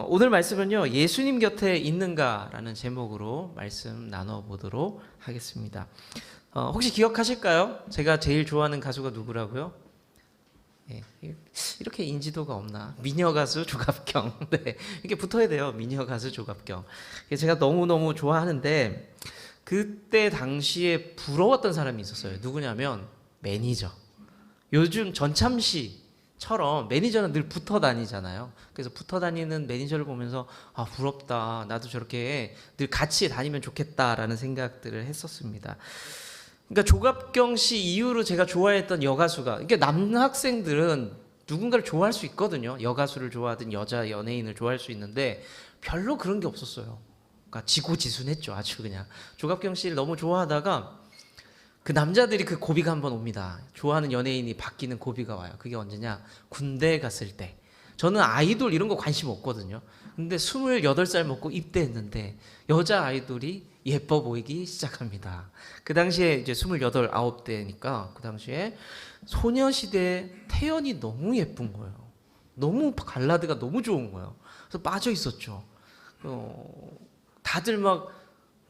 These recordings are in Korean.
오늘 말씀은요, 예수님 곁에 있는가라는 제목으로 말씀 나눠보도록 하겠습니다. 혹시 기억하실까요? 제가 제일 좋아하는 가수가 누구라고요? 예, 이렇게 인지도가 없나? 미녀 가수 조갑경. 네, 이렇게 붙어야 돼요. 미녀 가수 조갑경. 제가 너무너무 좋아하는데 그때 당시에 부러웠던 사람이 있었어요. 누구냐면 매니저. 요즘 전참시처럼 매니저는 늘 붙어 다니잖아요. 그래서 붙어 다니는 매니저를 보면서 아, 부럽다. 나도 저렇게 늘 같이 다니면 좋겠다라는 생각들을 했었습니다. 그러니까 조갑경 씨 이후로 제가 좋아했던 여가수가, 그러니까 남학생들은 누군가를 좋아할 수 있거든요. 여가수를 좋아하든 여자 연예인을 좋아할 수 있는데 별로 그런 게 없었어요. 그러니까 지고지순했죠. 아주 그냥. 조갑경 씨를 너무 좋아하다가 그 남자들이 그 고비가 한번 옵니다. 좋아하는 연예인이 바뀌는 고비가 와요. 그게 언제냐? 군대에 갔을 때. 저는 아이돌 이런 거 관심 없거든요. 근데 28살 먹고 입대했는데 여자 아이돌이 예뻐 보이기 시작합니다. 그 당시에 이제 28, 9대니까 그 당시에 소녀시대 태연이 너무 예쁜 거예요. 너무 발라드가 너무 좋은 거예요. 그래서 빠져 있었죠. 다들 막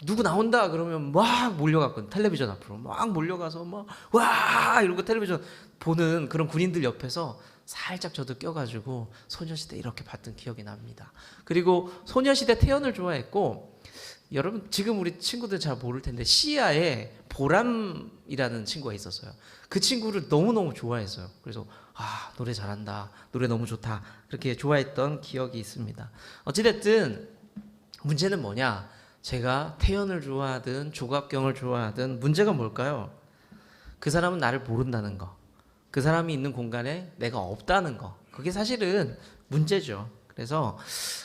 누구 나온다 그러면 막 몰려갔거든. 텔레비전 앞으로 막 몰려가서 막 와 이러고 텔레비전 보는 그런 군인들 옆에서 살짝 저도 껴가지고 소녀시대 이렇게 봤던 기억이 납니다. 그리고 소녀시대 태연을 좋아했고, 여러분 지금 우리 친구들 잘 모를 텐데 시아에 보람이라는 친구가 있었어요. 그 친구를 너무너무 좋아했어요. 그래서 아, 노래 잘한다, 노래 너무 좋다, 그렇게 좋아했던 기억이 있습니다. 어찌됐든 문제는 뭐냐, 제가 태연을 좋아하든 조갑경을 좋아하든 문제가 뭘까요? 그 사람은 나를 모른다는 거, 그 사람이 있는 공간에 내가 없다는 거, 그게 사실은 문제죠. 그래서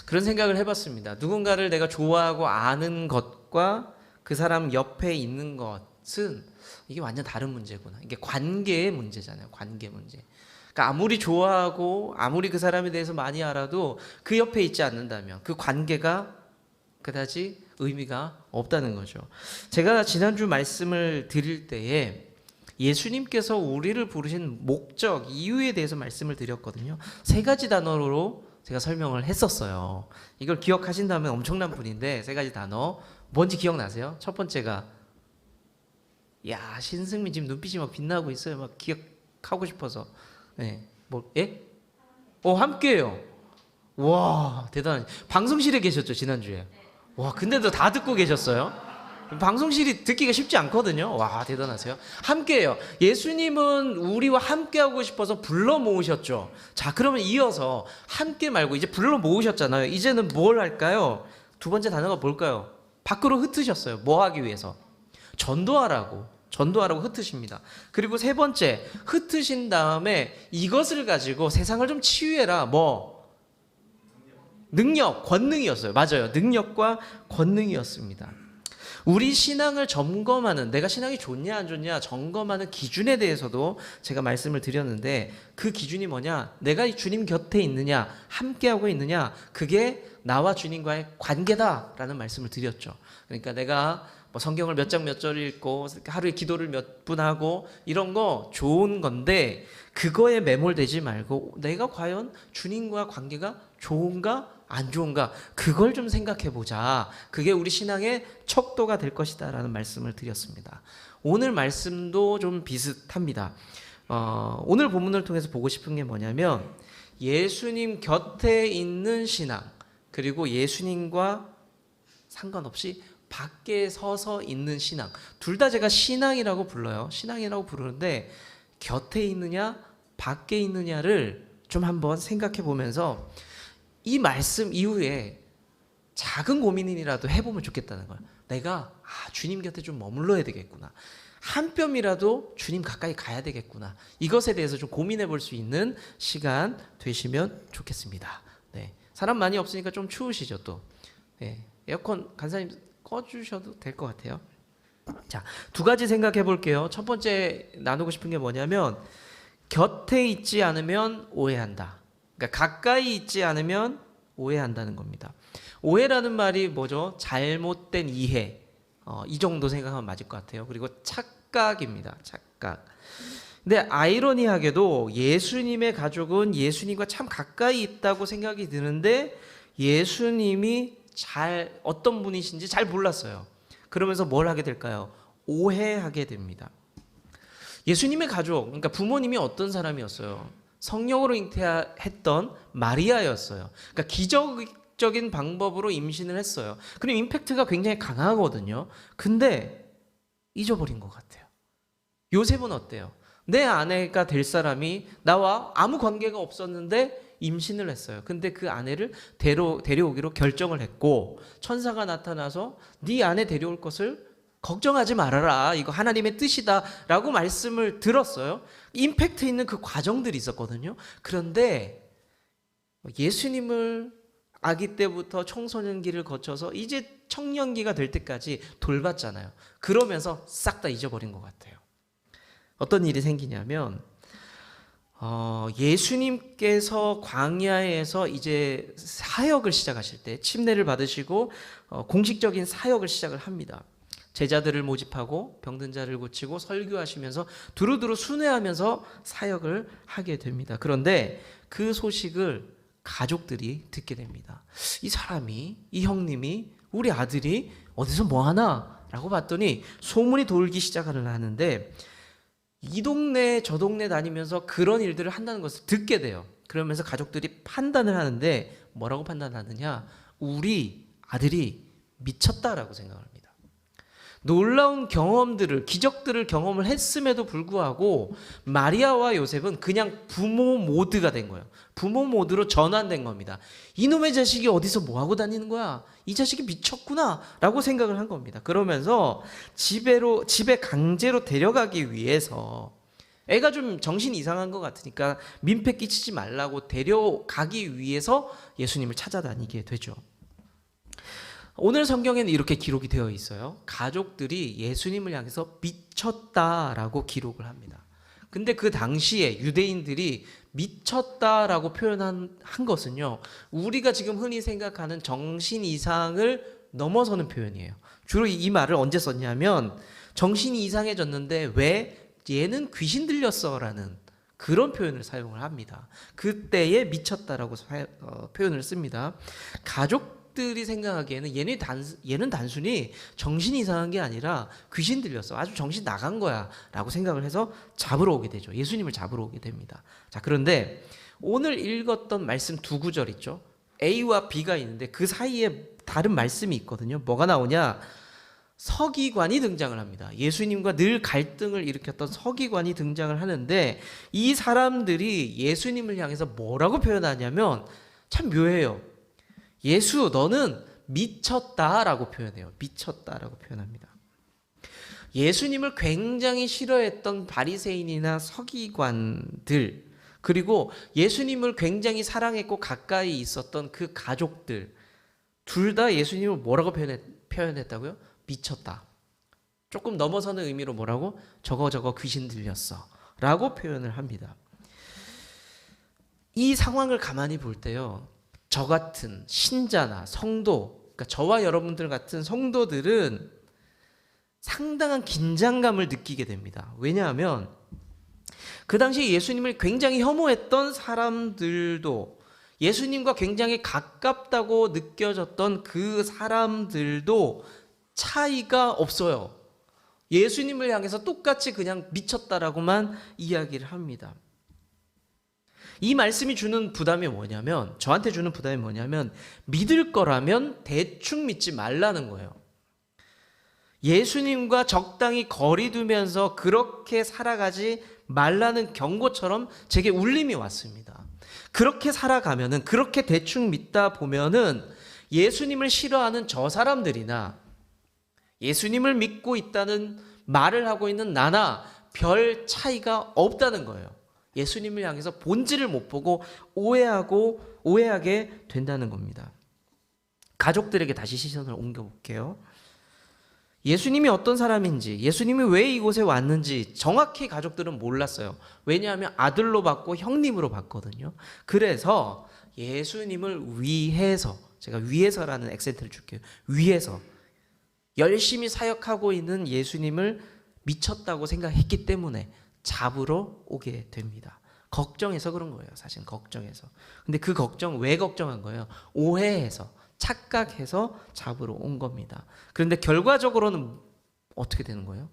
그런 생각을 해봤습니다. 누군가를 내가 좋아하고 아는 것과 그 사람 옆에 있는 것은 이게 완전 다른 문제구나. 이게 관계의 문제잖아요. 관계 문제. 그러니까 아무리 좋아하고 아무리 그 사람에 대해서 많이 알아도 그 옆에 있지 않는다면 그 관계가 그다지 의미가 없다는 거죠. 제가 지난주 말씀을 드릴 때에 예수님께서 우리를 부르신 목적, 이유에 대해서 말씀을 드렸거든요. 3가지 단어로 제가 설명을 했었어요. 이걸 기억하신다면 엄청난 분인데 3가지 단어 뭔지 기억나세요? 첫 번째가, 야, 신승민 지금 눈빛이 막 빛나고 있어요. 막 기억하고 싶어서. 네, 뭐, 예? 함께요. 와, 대단하지. 방송실에 계셨죠, 지난주에. 와, 근데도 다 듣고 계셨어요? 방송실이 듣기가 쉽지 않거든요. 와, 대단하세요. 함께해요. 예수님은 우리와 함께하고 싶어서 불러 모으셨죠. 자, 그러면 이어서 함께 말고 이제 불러 모으셨잖아요. 이제는 뭘 할까요? 2번째 단어가 뭘까요? 밖으로 흩으셨어요. 뭐 하기 위해서? 전도하라고 흩으십니다. 그리고 3번째, 흩으신 다음에 이것을 가지고 세상을 좀 치유해라. 뭐? 능력, 권능이었어요. 맞아요. 능력과 권능이었습니다. 우리 신앙을 점검하는, 내가 신앙이 좋냐 안 좋냐 점검하는 기준에 대해서도 제가 말씀을 드렸는데, 그 기준이 뭐냐, 내가 주님 곁에 있느냐, 함께하고 있느냐, 그게 나와 주님과의 관계다라는 말씀을 드렸죠. 그러니까 내가 뭐 성경을 몇 장 몇 절 읽고 하루에 기도를 몇 분 하고 이런 거 좋은 건데, 그거에 매몰되지 말고 내가 과연 주님과 관계가 좋은가 안 좋은가, 그걸 좀 생각해 보자. 그게 우리 신앙의 척도가 될 것이다 라는 말씀을 드렸습니다. 오늘 말씀도 좀 비슷합니다. 오늘 본문을 통해서 보고 싶은 게 뭐냐면, 예수님 곁에 있는 신앙, 그리고 예수님과 상관없이 밖에 서서 있는 신앙, 둘 다 제가 신앙이라고 불러요. 신앙이라고 부르는데 곁에 있느냐 밖에 있느냐를 좀 한번 생각해 보면서 이 말씀 이후에 작은 고민이라도 해보면 좋겠다는 거예요. 내가 주님 곁에 좀 머물러야 되겠구나, 한 뼘이라도 주님 가까이 가야 되겠구나, 이것에 대해서 좀 고민해 볼 수 있는 시간 되시면 좋겠습니다. 네, 사람 많이 없으니까 좀 추우시죠 또. 네, 에어컨 간사님 꺼주셔도 될 것 같아요. 자, 2가지 생각해 볼게요. 첫 번째 나누고 싶은 게 뭐냐면, 곁에 있지 않으면 오해한다. 그러니까 가까이 있지 않으면 오해한다는 겁니다. 오해라는 말이 뭐죠? 잘못된 이해. 이 정도 생각하면 맞을 것 같아요. 그리고 착각입니다. 착각. 근데 아이러니하게도 예수님의 가족은 예수님과 참 가까이 있다고 생각이 드는데 예수님이 어떤 분이신지 잘 몰랐어요. 그러면서 뭘 하게 될까요? 오해하게 됩니다. 예수님의 가족, 그러니까 부모님이 어떤 사람이었어요? 성령으로 잉태했던 마리아였어요. 그러니까 기적적인 방법으로 임신을 했어요. 그럼 임팩트가 굉장히 강하거든요. 근데 잊어버린 것 같아요. 요셉은 어때요? 내 아내가 될 사람이 나와 아무 관계가 없었는데 임신을 했어요. 근데 그 아내를 데려오기로 결정을 했고 천사가 나타나서 네 아내 데려올 것을 걱정하지 말아라. 이거 하나님의 뜻이다. 라고 말씀을 들었어요. 임팩트 있는 그 과정들이 있었거든요. 그런데 예수님을 아기 때부터 청소년기를 거쳐서 이제 청년기가 될 때까지 돌봤잖아요. 그러면서 싹 다 잊어버린 것 같아요. 어떤 일이 생기냐면 예수님께서 광야에서 이제 사역을 시작하실 때 침례를 받으시고 공식적인 사역을 시작을 합니다. 제자들을 모집하고 병든 자를 고치고 설교하시면서 두루두루 순회하면서 사역을 하게 됩니다. 그런데 그 소식을 가족들이 듣게 됩니다. 이 사람이, 이 형님이, 우리 아들이 어디서 뭐 하나? 라고 봤더니 소문이 돌기 시작을 하는데 이 동네 저 동네 다니면서 그런 일들을 한다는 것을 듣게 돼요. 그러면서 가족들이 판단을 하는데 뭐라고 판단하느냐? 우리 아들이 미쳤다라고 생각을 합니다. 놀라운 경험들을, 기적들을 경험을 했음에도 불구하고 마리아와 요셉은 그냥 부모 모드가 된 거예요. 부모 모드로 전환된 겁니다. 이놈의 자식이 어디서 뭐하고 다니는 거야? 이 자식이 미쳤구나 라고 생각을 한 겁니다. 그러면서 집에 강제로 데려가기 위해서 애가 좀 정신이 이상한 것 같으니까 민폐 끼치지 말라고 데려가기 위해서 예수님을 찾아다니게 되죠. 오늘 성경에는 이렇게 기록이 되어 있어요. 가족들이 예수님을 향해서 미쳤다라고 기록을 합니다. 근데 그 당시에 유대인들이 미쳤다라고 표현한 것은요, 우리가 지금 흔히 생각하는 정신 이상을 넘어서는 표현이에요. 주로 이 말을 언제 썼냐면 정신이 이상해졌는데 왜 얘는 귀신 들렸어라는 그런 표현을 사용을 합니다. 그때에 미쳤다라고 표현을 씁니다. 가족들이 생각하기에는 얘는 단순히 정신이 이상한 게 아니라 귀신 들렸어. 아주 정신 나간 거야. 라고 생각을 해서 잡으러 오게 되죠. 예수님을 잡으러 오게 됩니다. 자, 그런데 오늘 읽었던 말씀 두 구절 있죠. A와 B가 있는데 그 사이에 다른 말씀이 있거든요. 뭐가 나오냐? 서기관이 등장을 합니다. 예수님과 늘 갈등을 일으켰던 서기관이 등장을 하는데 이 사람들이 예수님을 향해서 뭐라고 표현하냐면 참 묘해요. 예수 너는 미쳤다라고 표현해요. 미쳤다라고 표현합니다. 예수님을 굉장히 싫어했던 바리새인이나 서기관들, 그리고 예수님을 굉장히 사랑했고 가까이 있었던 그 가족들, 둘 다 예수님을 뭐라고 표현했다고요? 미쳤다. 조금 넘어서는 의미로 뭐라고? 저거 귀신 들렸어 라고 표현을 합니다. 이 상황을 가만히 볼 때요, 저 같은 신자나 성도, 그러니까 저와 여러분들 같은 성도들은 상당한 긴장감을 느끼게 됩니다. 왜냐하면 그 당시 예수님을 굉장히 혐오했던 사람들도, 예수님과 굉장히 가깝다고 느껴졌던 그 사람들도 차이가 없어요. 예수님을 향해서 똑같이 그냥 미쳤다라고만 이야기를 합니다. 이 말씀이 주는 부담이 뭐냐면, 저한테 주는 부담이 뭐냐면, 믿을 거라면 대충 믿지 말라는 거예요. 예수님과 적당히 거리 두면서 그렇게 살아가지 말라는 경고처럼 제게 울림이 왔습니다. 그렇게 살아가면은, 그렇게 대충 믿다 보면은 예수님을 싫어하는 저 사람들이나 예수님을 믿고 있다는 말을 하고 있는 나나 별 차이가 없다는 거예요. 예수님을 향해서 본질을 못 보고 오해하게 된다는 겁니다. 가족들에게 다시 시선을 옮겨볼게요. 예수님이 어떤 사람인지, 예수님이 왜 이곳에 왔는지 정확히 가족들은 몰랐어요. 왜냐하면 아들로 봤고 형님으로 봤거든요. 그래서 예수님을 위해서, 제가 위해서라는 액센트를 줄게요. 위해서 열심히 사역하고 있는 예수님을 미쳤다고 생각했기 때문에 잡으러 오게 됩니다. 걱정해서 그런 거예요. 사실 걱정해서. 근데 그 걱정 왜 걱정한 거예요? 오해해서, 착각해서 잡으러 온 겁니다. 그런데 결과적으로는 어떻게 되는 거예요?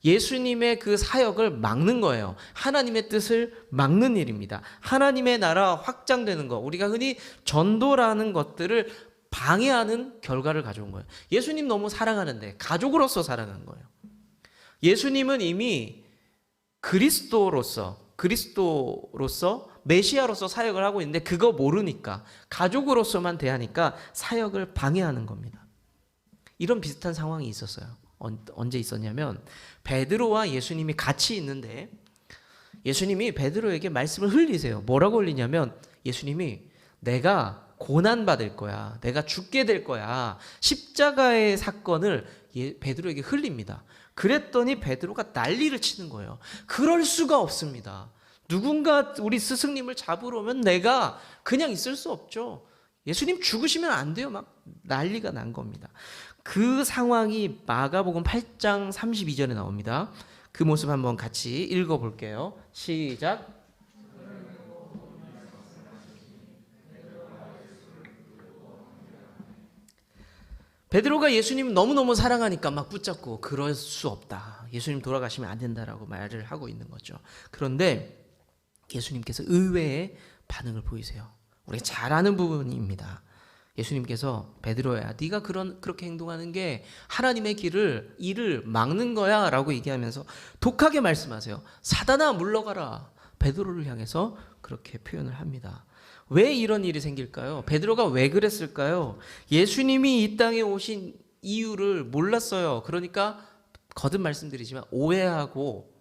예수님의 그 사역을 막는 거예요. 하나님의 뜻을 막는 일입니다. 하나님의 나라 확장되는 거, 우리가 흔히 전도라는 것들을 방해하는 결과를 가져온 거예요. 예수님 너무 사랑하는데 가족으로서 사랑한 거예요. 예수님은 이미 그리스도로서 메시아로서 사역을 하고 있는데 그거 모르니까 가족으로서만 대하니까 사역을 방해하는 겁니다. 이런 비슷한 상황이 있었어요. 언제 있었냐면 베드로와 예수님이 같이 있는데 예수님이 베드로에게 말씀을 흘리세요. 뭐라고 흘리냐면 예수님이 내가 고난받을 거야. 내가 죽게 될 거야. 십자가의 사건을 베드로에게 흘립니다. 그랬더니 베드로가 난리를 치는 거예요. 그럴 수가 없습니다. 누군가 우리 스승님을 잡으러 오면 내가 그냥 있을 수 없죠. 예수님 죽으시면 안 돼요. 막 난리가 난 겁니다. 그 상황이 마가복음 8장 32절에 나옵니다. 그 모습 한번 같이 읽어볼게요. 시작. 베드로가 예수님 너무너무 사랑하니까 막 붙잡고 그럴 수 없다. 예수님 돌아가시면 안 된다라고 말을 하고 있는 거죠. 그런데 예수님께서 의외의 반응을 보이세요. 우리가 잘 아는 부분입니다. 예수님께서 베드로야, 네가 그렇게 행동하는 게 하나님의 일을 막는 거야 라고 얘기하면서 독하게 말씀하세요. 사단아 물러가라. 베드로를 향해서 그렇게 표현을 합니다. 왜 이런 일이 생길까요? 베드로가 왜 그랬을까요? 예수님이 이 땅에 오신 이유를 몰랐어요. 그러니까 거듭 말씀드리지만 오해하고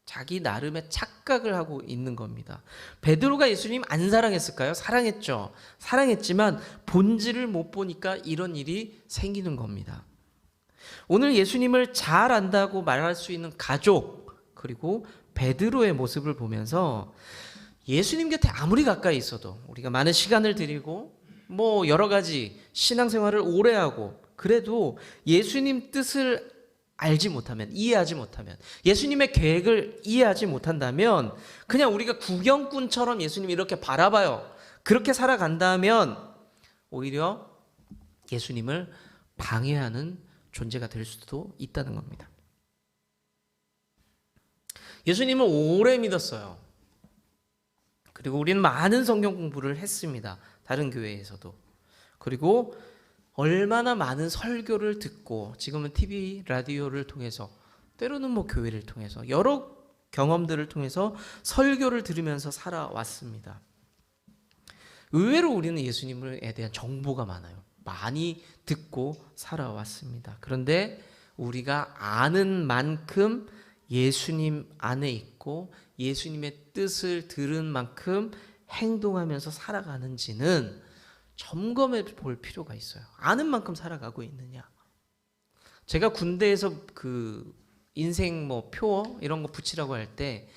자기 나름의 착각을 하고 있는 겁니다. 베드로가 예수님 안 사랑했을까요? 사랑했죠. 사랑했지만 본질을 못 보니까 이런 일이 생기는 겁니다. 오늘 예수님을 잘 안다고 말할 수 있는 가족 그리고 베드로의 모습을 보면서 예수님 곁에 아무리 가까이 있어도 우리가 많은 시간을 들이고 뭐 여러 가지 신앙생활을 오래 하고 그래도 예수님 뜻을 알지 못하면, 이해하지 못하면, 예수님의 계획을 이해하지 못한다면 그냥 우리가 구경꾼처럼 예수님 이렇게 바라봐요. 그렇게 살아간다면 오히려 예수님을 방해하는 존재가 될 수도 있다는 겁니다. 예수님을 오래 믿었어요. 그리고 우리는 많은 성경 공부를 했습니다. 다른 교회에서도. 그리고 얼마나 많은 설교를 듣고 지금은 TV, 라디오를 통해서 때로는 뭐 교회를 통해서 여러 경험들을 통해서 설교를 들으면서 살아왔습니다. 의외로 우리는 예수님에 대한 정보가 많아요. 많이 듣고 살아왔습니다. 그런데 우리가 아는 만큼 예수님 안에 있고 예수님의 뜻을 들은 만큼 행동하면서 살아가는지는 점검해 볼 필요가 있어요. 아는 만큼 살아가고 있느냐. 제가 군대에서 그 인생 뭐 표 이런 거 붙이라고 할 때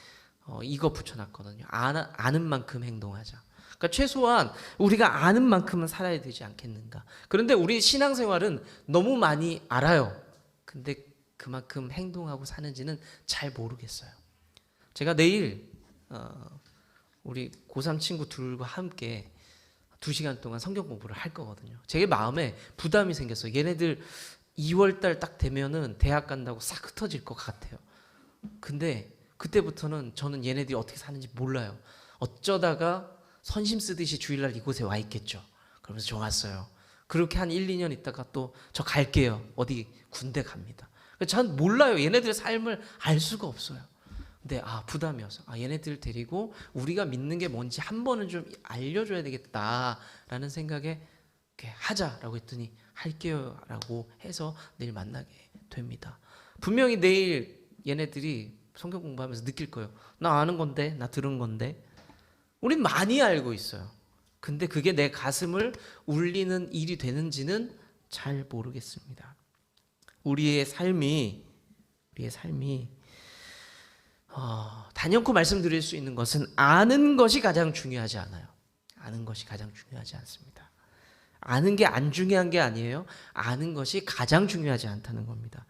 이거 붙여놨거든요. 아는 만큼 행동하자. 그러니까 최소한 우리가 아는 만큼은 살아야 되지 않겠는가. 그런데 우리 신앙생활은 너무 많이 알아요. 근데 그만큼 행동하고 사는지는 잘 모르겠어요. 제가 내일 우리 고3 친구 둘과 함께 2시간 동안 성경 공부를 할 거거든요. 제 마음에 부담이 생겼어요. 얘네들 2월달 딱 되면은 대학 간다고 싹 흩어질 것 같아요. 근데 그때부터는 저는 얘네들이 어떻게 사는지 몰라요. 어쩌다가 선심 쓰듯이 주일날 이곳에 와 있겠죠. 그러면서 좋았어요. 그렇게 한 1, 2년 있다가 또 저 갈게요. 어디 군대 갑니다. 전 몰라요. 얘네들의 삶을 알 수가 없어요. 근데 부담이어서 얘네들 데리고 우리가 믿는 게 뭔지 한 번은 좀 알려줘야 되겠다라는 생각에 하자라고 했더니 할게요 라고 해서 내일 만나게 됩니다. 분명히 내일 얘네들이 성경 공부하면서 느낄 거예요. 나 아는 건데, 나 들은 건데. 우린 많이 알고 있어요. 근데 그게 내 가슴을 울리는 일이 되는지는 잘 모르겠습니다. 우리의 삶이 단연코 말씀드릴 수 있는 것은 아는 것이 가장 중요하지 않아요. 아는 것이 가장 중요하지 않습니다. 아는 게 안 중요한 게 아니에요. 아는 것이 가장 중요하지 않다는 겁니다.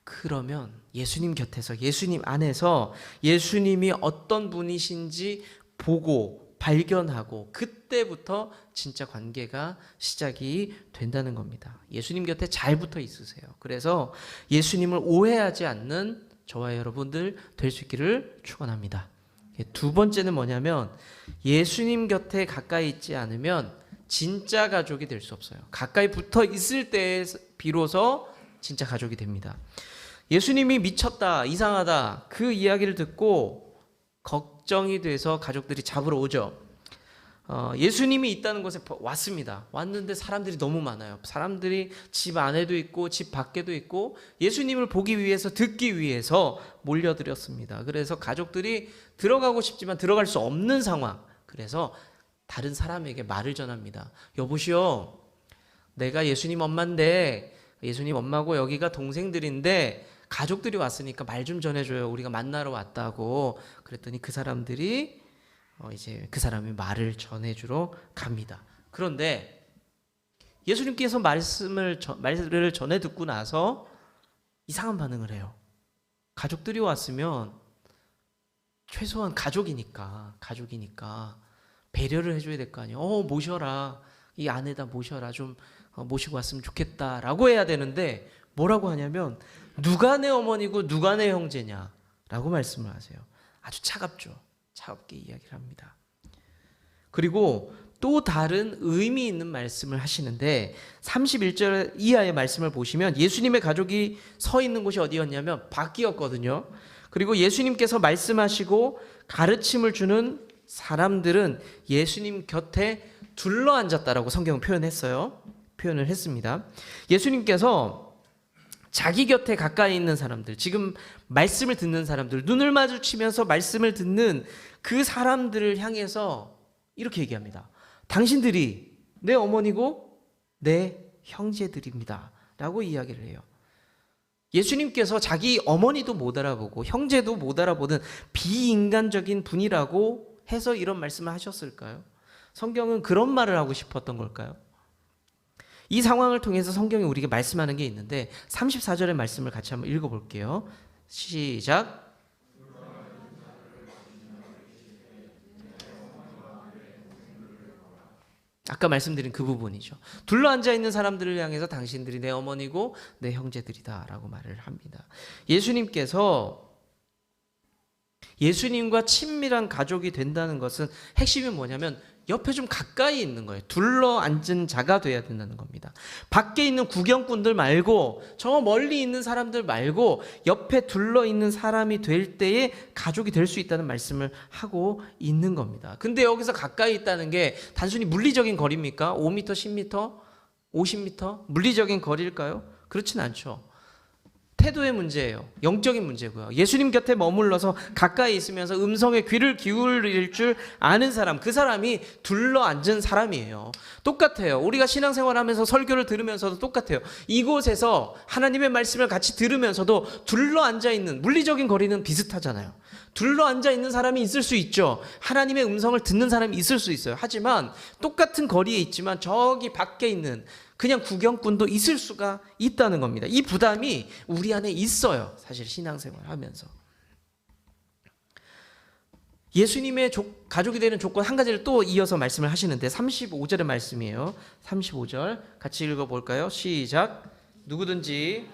그러면 예수님 곁에서, 예수님 안에서 예수님이 어떤 분이신지 보고 발견하고 그때부터 진짜 관계가 시작이 된다는 겁니다. 예수님 곁에 잘 붙어 있으세요. 그래서 예수님을 오해하지 않는 저와 여러분들 될 수 있기를 축원합니다. 두 번째는 뭐냐면 예수님 곁에 가까이 있지 않으면 진짜 가족이 될 수 없어요. 가까이 붙어 있을 때 비로소 진짜 가족이 됩니다. 예수님이 미쳤다, 이상하다 그 이야기를 듣고 걱정이 돼서 가족들이 잡으러 오죠. 예수님이 있다는 곳에 왔습니다. 왔는데 사람들이 너무 많아요. 사람들이 집 안에도 있고 집 밖에도 있고 예수님을 보기 위해서, 듣기 위해서 몰려들었습니다. 그래서 가족들이 들어가고 싶지만 들어갈 수 없는 상황. 그래서 다른 사람에게 말을 전합니다. 여보시오, 내가 예수님 엄마인데, 예수님 엄마고 여기가 동생들인데 가족들이 왔으니까 말 좀 전해줘요. 우리가 만나러 왔다고. 그랬더니 그 사람들이 이제 그 사람이 말을 전해주러 갑니다. 그런데 예수님께서 말씀을 전해 듣고 나서 이상한 반응을 해요. 가족들이 왔으면 최소한 가족이니까 배려를 해줘야 될 거 아니에요. 모셔라, 이 안에다 모셔라, 좀 모시고 왔으면 좋겠다라고 해야 되는데 뭐라고 하냐면 누가 내 어머니고 누가 내 형제냐라고 말씀을 하세요. 아주 차갑죠. 차갑게 이야기를 합니다. 그리고 또 다른 의미 있는 말씀을 하시는데 31절 이하의 말씀을 보시면 예수님의 가족이 서 있는 곳이 어디였냐면 밖이었거든요. 그리고 예수님께서 말씀하시고 가르침을 주는 사람들은 예수님 곁에 둘러앉았다라고 성경은 표현을 했습니다. 예수님께서 자기 곁에 가까이 있는 사람들, 지금 말씀을 듣는 사람들, 눈을 마주치면서 말씀을 듣는 그 사람들을 향해서 이렇게 얘기합니다. 당신들이 내 어머니고 내 형제들입니다 라고 이야기를 해요. 예수님께서 자기 어머니도 못 알아보고 형제도 못 알아보는 비인간적인 분이라고 해서 이런 말씀을 하셨을까요? 성경은 그런 말을 하고 싶었던 걸까요? 이 상황을 통해서 성경이 우리에게 말씀하는 게 있는데 34절의 말씀을 같이 한번 읽어볼게요. 시작. 아까 말씀드린 그 부분이죠. 둘러앉아 있는 사람들을 향해서 당신들이 내 어머니고 내 형제들이다 라고 말을 합니다. 예수님께서 예수님과 친밀한 가족이 된다는 것은 핵심이 뭐냐면 옆에 좀 가까이 있는 거예요. 둘러앉은 자가 돼야 된다는 겁니다. 밖에 있는 구경꾼들 말고 저 멀리 있는 사람들 말고 옆에 둘러 있는 사람이 될 때에 가족이 될 수 있다는 말씀을 하고 있는 겁니다. 근데 여기서 가까이 있다는 게 단순히 물리적인 거리입니까? 5m, 10m, 50m? 물리적인 거리일까요? 그렇진 않죠. 태도의 문제예요. 영적인 문제고요. 예수님 곁에 머물러서 가까이 있으면서 음성에 귀를 기울일 줄 아는 사람, 그 사람이 둘러앉은 사람이에요. 똑같아요. 우리가 신앙생활하면서 설교를 들으면서도 똑같아요. 이곳에서 하나님의 말씀을 같이 들으면서도 둘러앉아 있는 물리적인 거리는 비슷하잖아요. 둘러앉아 있는 사람이 있을 수 있죠. 하나님의 음성을 듣는 사람이 있을 수 있어요. 하지만 똑같은 거리에 있지만 저기 밖에 있는 그냥 구경꾼도 있을 수가 있다는 겁니다. 이 부담이 우리 안에 있어요. 사실 신앙생활 하면서. 예수님의 가족이 되는 조건 한 가지를 또 이어서 말씀을 하시는데 35절의 말씀이에요. 35절 같이 읽어볼까요? 시작. 누구든지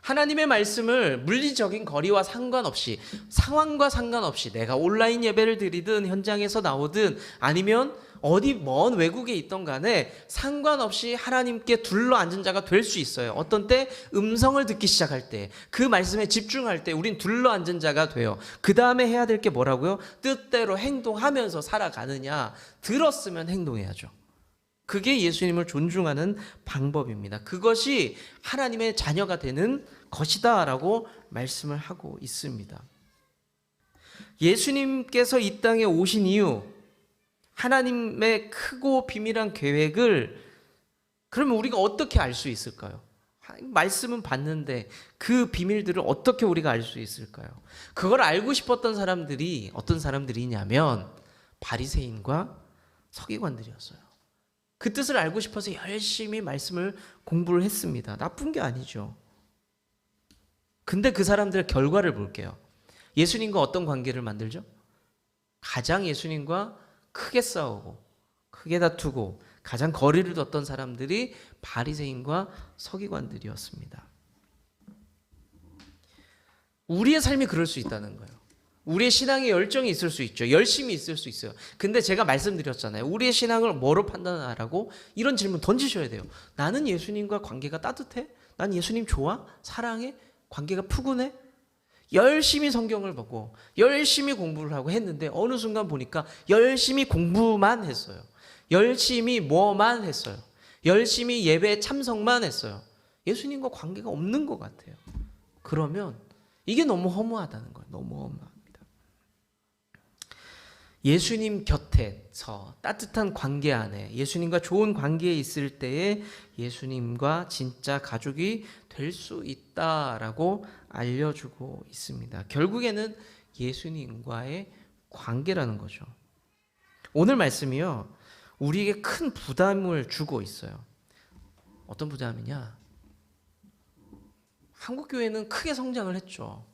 하나님의 말씀을 물리적인 거리와 상관없이, 상황과 상관없이 내가 온라인 예배를 드리든 현장에서 나오든 아니면 어디 먼 외국에 있던 간에 상관없이 하나님께 둘러앉은 자가 될 수 있어요. 어떤 때 음성을 듣기 시작할 때, 그 말씀에 집중할 때 우린 둘러앉은 자가 돼요. 그 다음에 해야 될 게 뭐라고요? 뜻대로 행동하면서 살아가느냐? 들었으면 행동해야죠. 그게 예수님을 존중하는 방법입니다. 그것이 하나님의 자녀가 되는 것이다 라고 말씀을 하고 있습니다. 예수님께서 이 땅에 오신 이유, 하나님의 크고 비밀한 계획을 그러면 우리가 어떻게 알 수 있을까요? 말씀은 봤는데 그 비밀들을 어떻게 우리가 알 수 있을까요? 그걸 알고 싶었던 사람들이 어떤 사람들이냐면 바리새인과 서기관들이었어요. 그 뜻을 알고 싶어서 열심히 말씀을 공부를 했습니다. 나쁜 게 아니죠. 근데 그 사람들의 결과를 볼게요. 예수님과 어떤 관계를 만들죠? 가장 예수님과 크게 싸우고 크게 다투고 가장 거리를 뒀던 사람들이 바리새인과 서기관들이었습니다. 우리의 삶이 그럴 수 있다는 거예요. 우리의 신앙에 열정이 있을 수 있죠. 열심히 있을 수 있어요. 근데 제가 말씀드렸잖아요. 우리의 신앙을 뭐로 판단하라고? 이런 질문 던지셔야 돼요. 나는 예수님과 관계가 따뜻해? 난 예수님 좋아? 사랑해? 관계가 푸근해? 열심히 성경을 보고 열심히 공부를 하고 했는데 어느 순간 보니까 열심히 공부만 했어요. 열심히 뭐만 했어요. 열심히 예배 참석만 했어요. 예수님과 관계가 없는 것 같아요. 그러면 이게 너무 허무하다는 거예요. 너무 허무합니다. 예수님 곁에서 따뜻한 관계 안에 예수님과 좋은 관계에 있을 때에 예수님과 진짜 가족이 될 수 있다라고 알려주고 있습니다. 결국에는 예수님과의 관계라는 거죠. 오늘 말씀이요, 우리에게 큰 부담을 주고 있어요. 어떤 부담이냐? 한국 교회는 크게 성장을 했죠.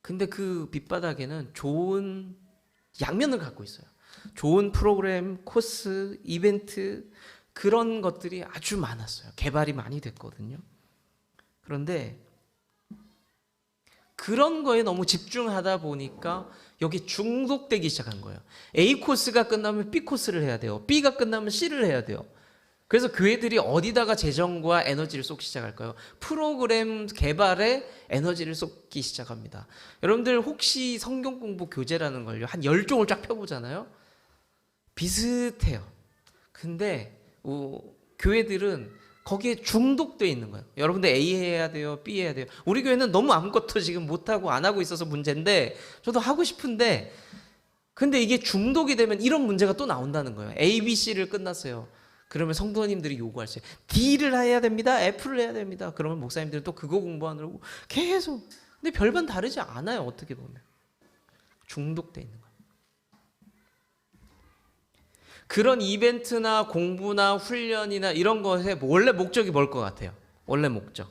근데 그 밑바닥에는 좋은 양면을 갖고 있어요. 좋은 프로그램, 코스, 이벤트 그런 것들이 아주 많았어요. 개발이 많이 됐거든요. 그런데 그런 거에 너무 집중하다 보니까 여기 중독되기 시작한 거예요. A 코스가 끝나면 B 코스를 해야 돼요. B가 끝나면 C를 해야 돼요. 그래서 교회들이 어디다가 재정과 에너지를 쏟기 시작할까요? 프로그램 개발에 에너지를 쏟기 시작합니다. 여러분들 혹시 성경 공부 교재라는 걸요, 한 10종을 쫙 펴보잖아요. 비슷해요. 근데 교회들은 거기에 중독되어 있는 거예요. 여러분들 A 해야 돼요, B 해야 돼요. 우리 교회는 너무 아무것도 지금 못하고 안 하고 있어서 문제인데, 저도 하고 싶은데, 근데 이게 중독이 되면 이런 문제가 또 나온다는 거예요. A, B, C를 끝났어요. 그러면 성도님들이 요구할 수 있어요. D를 해야 됩니다. F를 해야 됩니다. 그러면 목사님들은 또 그거 공부하느라고 계속. 근데 별반 다르지 않아요. 어떻게 보면. 중독돼 있는 거예요. 그런 이벤트나 공부나 훈련이나 이런 것의 원래 목적이 뭘 것 같아요? 원래 목적.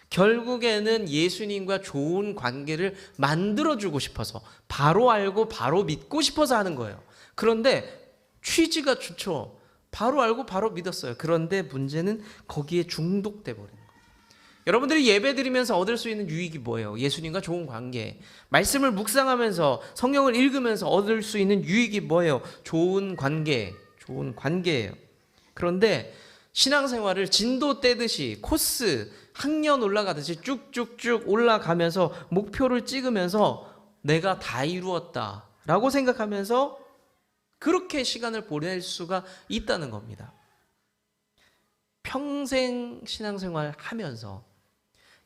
결국에는 예수님과 좋은 관계를 만들어주고 싶어서, 바로 알고 바로 믿고 싶어서 하는 거예요. 그런데 취지가 좋죠. 바로 알고 바로 믿었어요. 그런데 문제는 거기에 중독돼 버린 거예요. 여러분들이 예배 드리면서 얻을 수 있는 유익이 뭐예요? 예수님과 좋은 관계. 말씀을 묵상하면서 성경을 읽으면서 얻을 수 있는 유익이 뭐예요? 좋은 관계. 좋은 관계예요. 그런데 신앙생활을 진도 떼듯이 코스 학년 올라가듯이 쭉쭉쭉 올라가면서 목표를 찍으면서 내가 다 이루었다라고 생각하면서 그렇게 시간을 보낼 수가 있다는 겁니다. 평생 신앙생활 하면서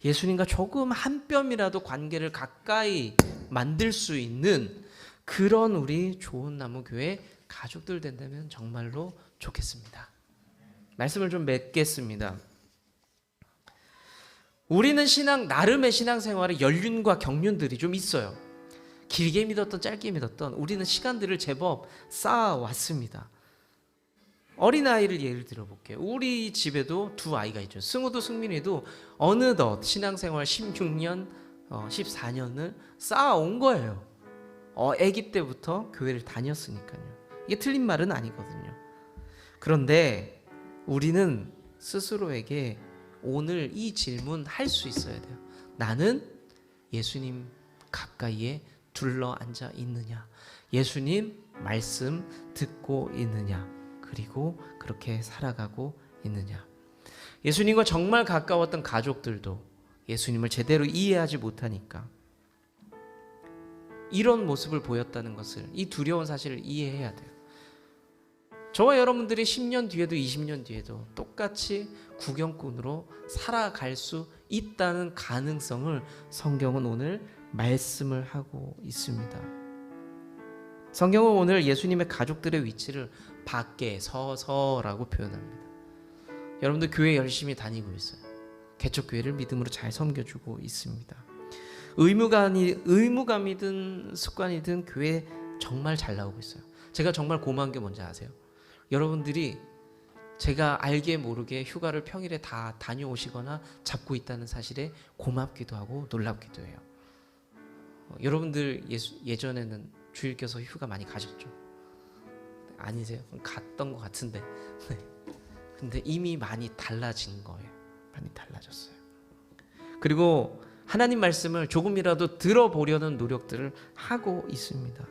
예수님과 조금 한 뼘이라도 관계를 가까이 만들 수 있는 그런 우리 좋은 나무 교회 가족들 된다면 정말로 좋겠습니다. 말씀을 좀 맺겠습니다. 우리는 나름의 신앙생활에 연륜과 경륜들이 좀 있어요. 길게 믿었던 짧게 믿었던 우리는 시간들을 제법 쌓아왔습니다. 어린아이를 예를 들어볼게요. 우리 집에도 두 아이가 있죠. 승우도 승민이도 어느덧 신앙생활 16년, 14년을 쌓아온 거예요. 아기 때부터 교회를 다녔으니까요. 이게 틀린 말은 아니거든요. 그런데 우리는 스스로에게 오늘 이 질문 할 수 있어야 돼요. 나는 예수님 가까이에 둘러 앉아 있느냐? 예수님 말씀 듣고 있느냐? 그리고 그렇게 살아가고 있느냐? 예수님과 정말 가까웠던 가족들도 예수님을 제대로 이해하지 못하니까 이런 모습을 보였다는 것을, 이 두려운 사실을 이해해야 돼요. 저와 여러분들이 10년 뒤에도 20년 뒤에도 똑같이 구경꾼으로 살아갈 수 있다는 가능성을 성경은 오늘 말씀을 하고 있습니다. 성경은 오늘 예수님의 가족들의 위치를 밖에 서서라고 표현합니다. 여러분들 교회 열심히 다니고 있어요. 개척교회를 믿음으로 잘 섬겨주고 있습니다. 의무감이든 습관이든 교회 정말 잘 나오고 있어요. 제가 정말 고마운 게 뭔지 아세요? 여러분들이 제가 알게 모르게 휴가를 평일에 다 다녀오시거나 잡고 있다는 사실에 고맙기도 하고 놀랍기도 해요. 여러분들 예전에는 주일 껴서 휴가 많이 가셨죠? 아니세요? 갔던 것 같은데. 네. 근데 이미 많이 달라진 거예요. 많이 달라졌어요. 그리고 하나님 말씀을 조금이라도 들어보려는 노력들을 하고 있습니다.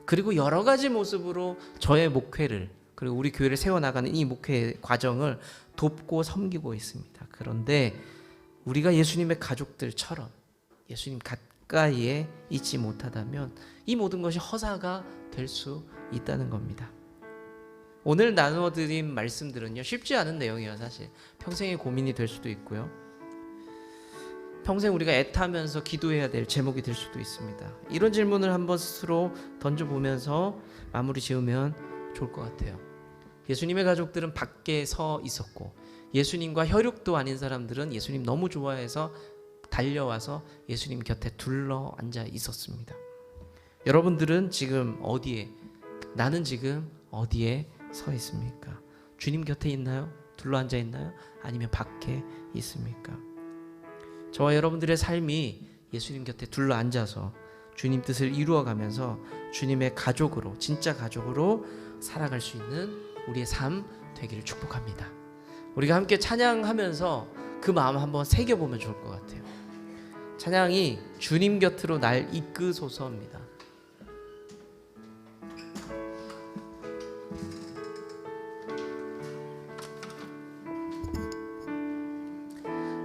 그리고 여러 가지 모습으로 저의 목회를, 그리고 우리 교회를 세워나가는 이 목회 과정을 돕고 섬기고 있습니다. 그런데 우리가 예수님의 가족들처럼 예수님 가까이에 있지 못하다면 이 모든 것이 허사가 될 수 있다는 겁니다. 오늘 나눠드린 말씀들은요, 쉽지 않은 내용이에요. 사실 평생의 고민이 될 수도 있고요, 평생 우리가 애타면서 기도해야 될 제목이 될 수도 있습니다. 이런 질문을 한번 스스로 던져보면서 마무리 지으면 좋을 것 같아요. 예수님의 가족들은 밖에 서 있었고, 예수님과 혈육도 아닌 사람들은 예수님 너무 좋아해서 달려와서 예수님 곁에 둘러 앉아 있었습니다. 여러분들은 지금 어디에, 나는 지금 어디에 서 있습니까? 주님 곁에 있나요? 둘러 앉아 있나요? 아니면 밖에 있습니까? 저와 여러분들의 삶이 예수님 곁에 둘러 앉아서 주님 뜻을 이루어가면서 주님의 가족으로, 진짜 가족으로 살아갈 수 있는 우리의 삶 되기를 축복합니다. 우리가 함께 찬양하면서 그 마음 한번 새겨보면 좋을 것 같아요. 찬양이 주님 곁으로 날 이끄소서입니다.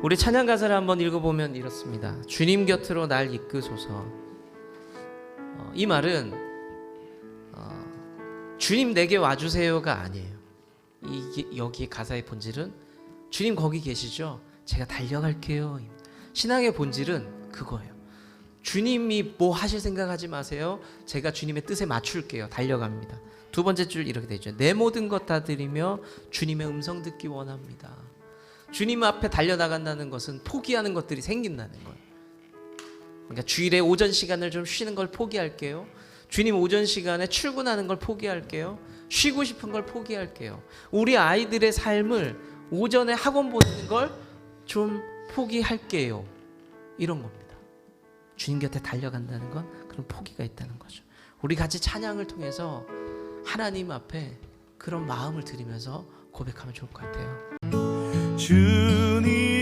우리 찬양 가사를 한번 읽어보면 이렇습니다. 주님 곁으로 날 이끄소서. 이 말은 주님 내게 와주세요가 아니에요. 여기 가사의 본질은 주님 거기 계시죠? 제가 달려갈게요. 신앙의 본질은 그거예요. 주님이 뭐 하실 생각하지 마세요. 제가 주님의 뜻에 맞출게요. 달려갑니다. 두 번째 줄 이렇게 되죠. 내 모든 것 다 드리며 주님의 음성 듣기 원합니다. 주님 앞에 달려나간다는 것은 포기하는 것들이 생긴다는 거예요. 그러니까 주일에 오전 시간을 좀 쉬는 걸 포기할게요. 주님 오전 시간에 출근하는 걸 포기할게요. 쉬고 싶은 걸 포기할게요. 우리 아이들의 삶을 오전에 학원 보내는 걸 좀 포기할게요. 이런 겁니다. 주님 곁에 달려간다는 건 그런 포기가 있다는 거죠. 우리 같이 찬양을 통해서 하나님 앞에 그런 마음을 드리면서 고백하면 좋을 것 같아요. 주님